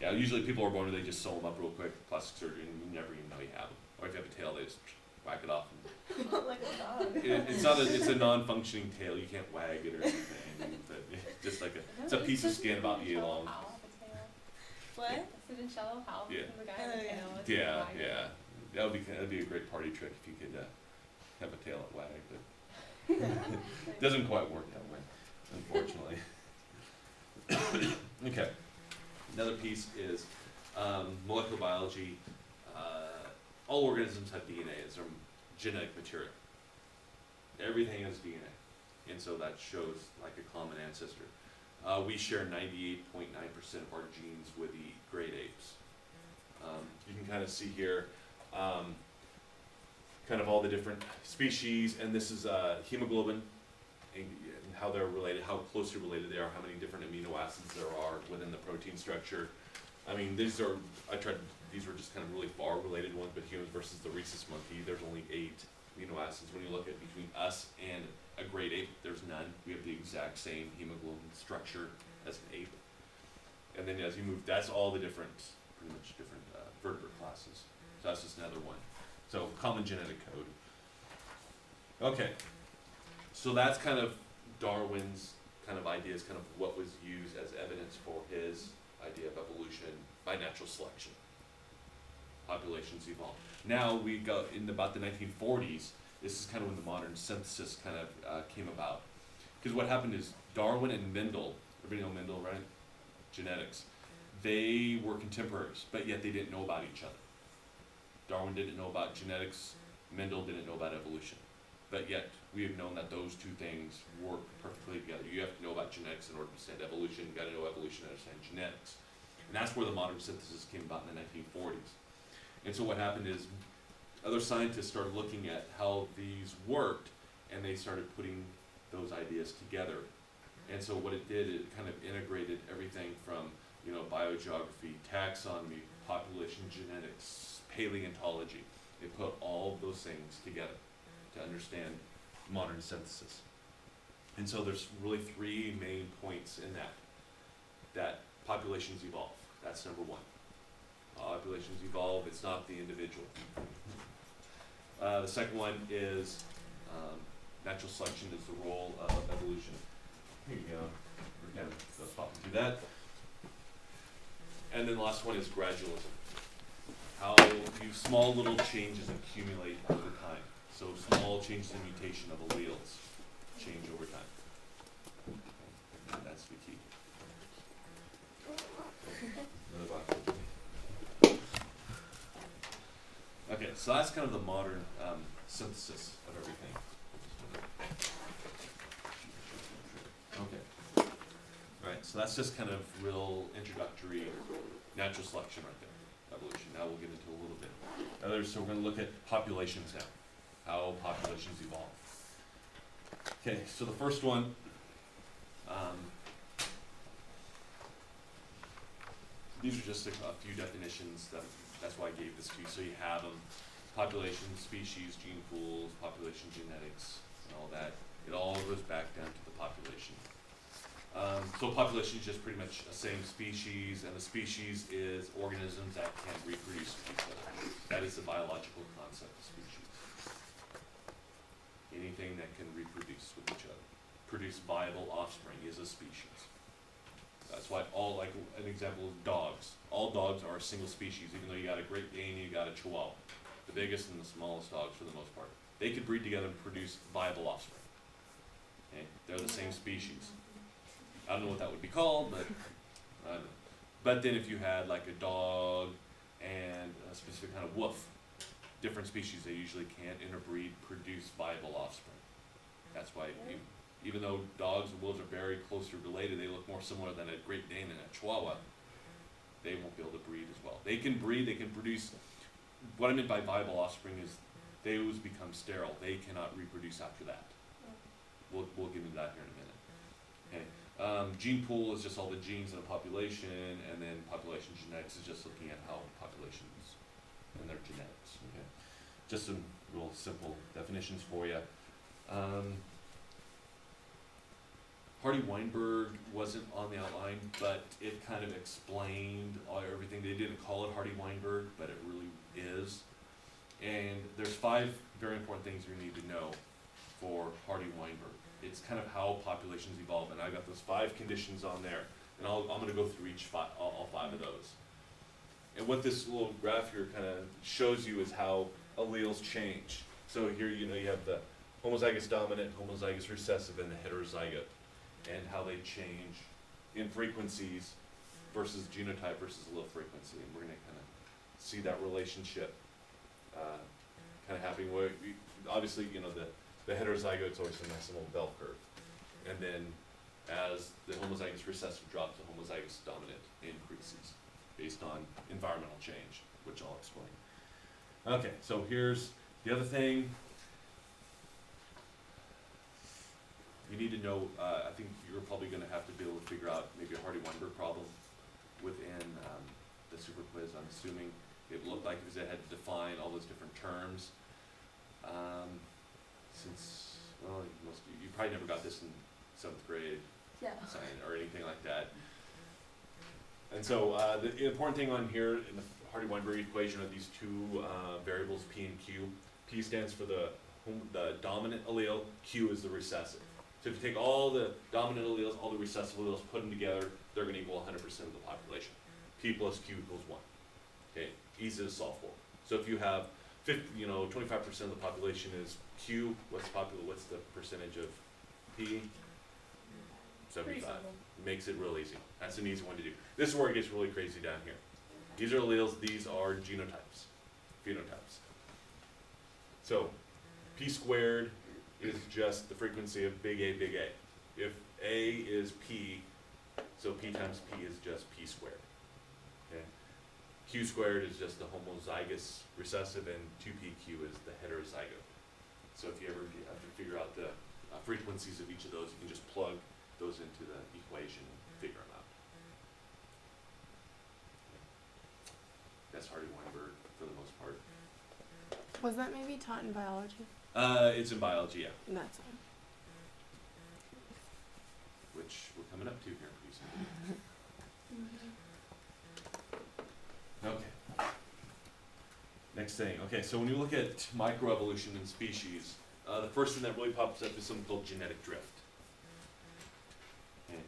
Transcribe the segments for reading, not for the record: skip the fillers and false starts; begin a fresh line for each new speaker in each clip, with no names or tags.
Yeah, usually people are born and they just sew them up real quick, plastic surgery, and you never even know you have them. Or if you have a tail, they just whack it off.
Like a dog.
It's a non-functioning tail. You can't wag it or anything. But just like it's a piece of skin about a long.
What?
Sit in shallow how
Yeah.
the guy with the tail. It's
Yeah,
wagging.
yeah. That'd be a great party trick if you could have a tail that wag, but it doesn't quite work that way, unfortunately. Okay. Another piece is molecular biology. All organisms have DNA as their genetic material. Everything has DNA, and so that shows like a common ancestor. We share 98.9% of our genes with the great apes. You can kind of see here kind of all the different species, and this is hemoglobin, and how they're related, how closely related they are, how many different amino acids there are within the protein structure. I mean, these were just kind of really far related ones, but humans versus the rhesus monkey, there's only 8 amino acids. When you look at between us and a great ape, there's none. We have the exact same hemoglobin structure as an ape. And then as you move, that's all the different, pretty much different vertebrate classes. So that's just another one. So common genetic code. Okay, so that's kind of Darwin's kind of ideas, kind of what was used as evidence for his idea of evolution by natural selection. Populations evolved. Now we go in about the 1940s. This is kind of when the modern synthesis kind of came about. Because what happened is Darwin and Mendel, everybody know Mendel, right? Genetics. They were contemporaries, but yet they didn't know about each other. Darwin didn't know about genetics, Mendel didn't know about evolution. But yet we have known that those two things work perfectly together. You have to know about genetics in order to understand evolution. You got to know evolution to understand genetics. And that's where the modern synthesis came about in the 1940s. And so what happened is other scientists started looking at how these worked, and they started putting those ideas together. And so what it did, it kind of integrated everything from, biogeography, taxonomy, population genetics, paleontology. They put all of those things together to understand modern synthesis. And so there's really 3 main points in that populations evolve. That's number 1. Populations evolve, it's not the individual. The second one is natural selection is the role of evolution. Here you go. We're kind of popping through that. And then the last one is gradualism. How small little changes accumulate over time. So small changes in mutation of alleles change over time. Okay. And that's the key. Another bottle. Okay, so that's kind of the modern synthesis of everything. Okay. Alright, so that's just kind of real introductory natural selection right there, evolution. Now we'll get into a little bit. So we're going to look at populations now, how populations evolve. Okay, so the first one, these are just a few definitions that's why I gave this to you, so you have them. Population, species, gene pools, population genetics, and all that. It all goes back down to the population. So population is just pretty much the same species, and the species is organisms that can reproduce with each other. That is the biological concept of species. Anything that can reproduce with each other. Produce viable offspring is a species. That's why like an example is dogs. All dogs are a single species, even though you got a Great Dane, you got a Chihuahua. The biggest and the smallest dogs for the most part. They could breed together and produce viable offspring. Okay? They're the same species. I don't know what that would be called, but I don't know. But then if you had like a dog and a specific kind of wolf, different species, they usually can't interbreed, produce viable offspring. That's why even though dogs and wolves are very closely related, they look more similar than a Great Dane and a Chihuahua, they won't be able to breed as well. They can breed, they can produce. What I meant by viable offspring is they always become sterile. They cannot reproduce after that. We'll get into that here in a minute. Okay. Gene pool is just all the genes in a population, and then population genetics is just looking at how populations and their genetics. Okay. Just some real simple definitions for you. Hardy-Weinberg wasn't on the outline, but it kind of explained everything. They didn't call it Hardy-Weinberg, but it really is. And there's 5 very important things you need to know for Hardy-Weinberg. It's kind of how populations evolve, and I got those 5 conditions on there, and I'm going to go through all 5 of those. And what this little graph here kind of shows you is how alleles change. So here, you have the homozygous dominant, homozygous recessive, and the heterozygote, and how they change in frequencies versus genotype versus allele frequency. And we're going to kind of see that relationship kind of happening. Where obviously, the heterozygote's always a nice little bell curve. And then as the homozygous recessive drops, the homozygous dominant increases based on environmental change, which I'll explain. Okay, so here's the other thing. You need to know, I think you're probably going to have to be able to figure out maybe a Hardy-Weinberg problem within the super quiz. I'm assuming it looked like because it had to define all those different terms. Since, well, you probably never got this in 7th grade
Yeah.
science or anything like that. And so the important thing on here in the Hardy-Weinberg equation are these 2 variables, P and Q. P stands for the dominant allele, Q is the recessive. So if you take all the dominant alleles, all the recessive alleles, put them together, they're going to equal 100% of the population. P plus Q equals 1. Okay, easy to solve for. So if you have 25% of the population is Q, what's the percentage of P? 75. Makes it real easy. That's an easy one to do. This is where it gets really crazy down here. These are alleles, these are genotypes, phenotypes. So P squared is just the frequency of big A, big A. If A is P, so P times P is just P squared. Okay. Q squared is just the homozygous recessive, and 2PQ is the heterozygote. So if you ever have to figure out the frequencies of each of those, you can just plug those into the equation and figure them out. That's Hardy-Weinberg for the most part.
Was that maybe taught in biology?
It's in biology, yeah,
And that's all.
which we're coming up to here pretty soon. Okay. Next thing. Okay, so when you look at microevolution in species, the first thing that really pops up is something called genetic drift. Okay.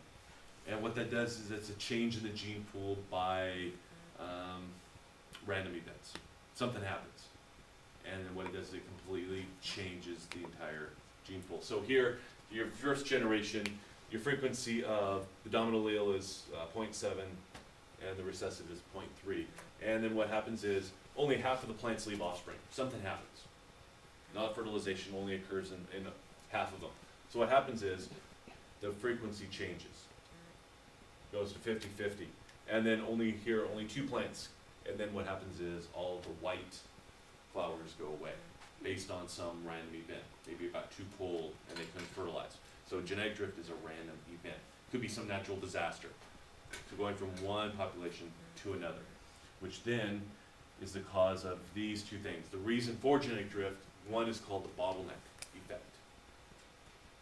And what that does is it's a change in the gene pool by random events. Something happens. And then what it does is it completely changes the entire gene pool. So here, your first generation, your frequency of the dominant allele is 0.7 and the recessive is 0.3. And then what happens is only half of the plants leave offspring. Something happens. Not fertilization only occurs in half of them. So what happens is the frequency changes. Goes to 50-50. And then only 2 plants. And then what happens is all the white flowers go away based on some random event. Maybe about 2 pull and they couldn't fertilize. So genetic drift is a random event. Could be some natural disaster. So going from one population to another, which then is the cause of these 2 things. The reason for genetic drift, one is called the bottleneck effect.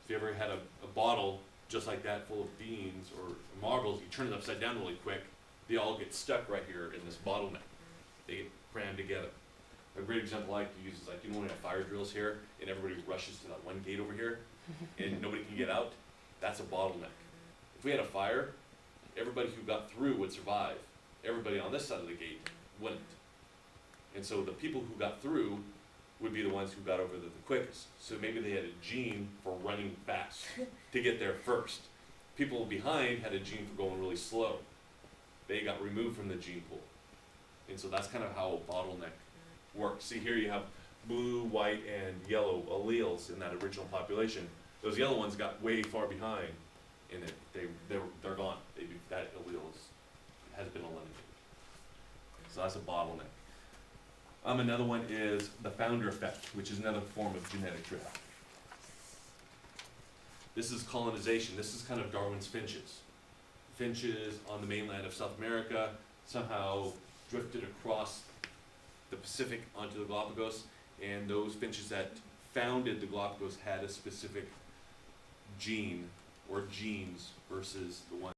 If you ever had a bottle just like that full of beans or marbles, you turn it upside down really quick, they all get stuck right here in this bottleneck. They get crammed together. A great example I like to use is when we have fire drills here and everybody rushes to that one gate over here and nobody can get out, that's a bottleneck. If we had a fire, everybody who got through would survive. Everybody on this side of the gate wouldn't. And so the people who got through would be the ones who got over the quickest. So maybe they had a gene for running fast to get there first. People behind had a gene for going really slow. They got removed from the gene pool. And so that's kind of how a bottleneck works. See here you have blue, white, and yellow alleles in that original population. Those yellow ones got way far behind, and they're gone. That allele has been eliminated. So that's a bottleneck. Another one is the founder effect, which is another form of genetic drift. This is colonization. This is kind of Darwin's finches. Finches on the mainland of South America somehow drifted across the Pacific onto the Galapagos, and those finches that founded the Galapagos had a specific gene or genes versus the ones